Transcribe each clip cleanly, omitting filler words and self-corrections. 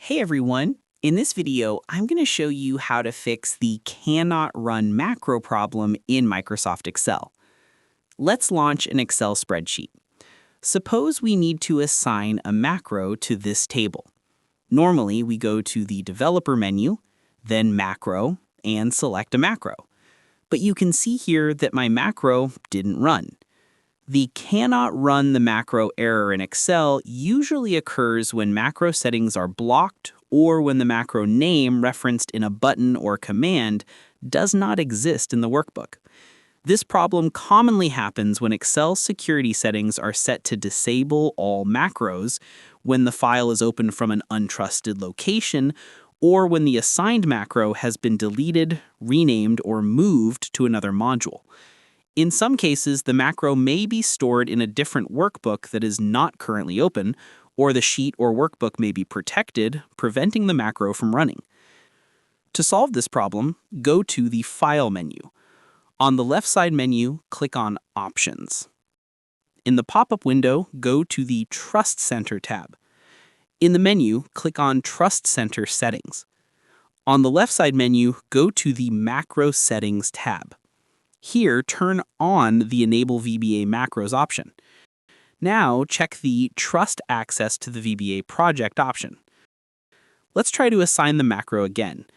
Hey everyone! In this video, I'm going to show you how to fix the cannot run macro problem in Microsoft Excel. Let's launch an Excel spreadsheet. Suppose we need to assign a macro to this table. Normally, we go to the Developer menu, then Macro, and select a macro. But you can see here that my macro didn't run. The cannot run the macro error in Excel usually occurs when macro settings are blocked or when the macro name referenced in a button or command does not exist in the workbook. This problem commonly happens when Excel security settings are set to disable all macros, when the file is opened from an untrusted location, or when the assigned macro has been deleted, renamed, or moved to another module. In some cases, the macro may be stored in a different workbook that is not currently open, or the sheet or workbook may be protected, preventing the macro from running. To solve this problem, go to the File menu. On the left side menu, click on Options. In the pop-up window, go to the Trust Center tab. In the menu, click on Trust Center Settings. On the left side menu, go to the Macro Settings tab. Here, turn on the Enable VBA Macros option. Now, check the Trust Access to the VBA Project option. Let's try to assign the macro again.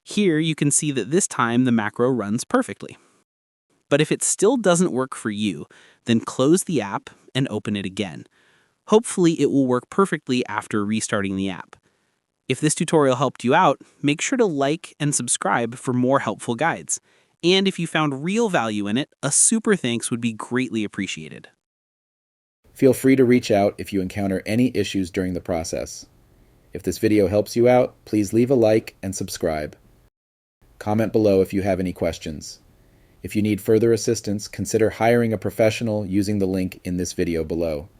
Here, you can see that this time the macro runs perfectly. But if it still doesn't work for you, then close the app and open it again. Hopefully, it will work perfectly after restarting the app. If this tutorial helped you out, make sure to like and subscribe for more helpful guides. And if you found real value in it, a super thanks would be greatly appreciated. Feel free to reach out if you encounter any issues during the process. If this video helps you out, please leave a like and subscribe. Comment below if you have any questions. If you need further assistance, consider hiring a professional using the link in this video below.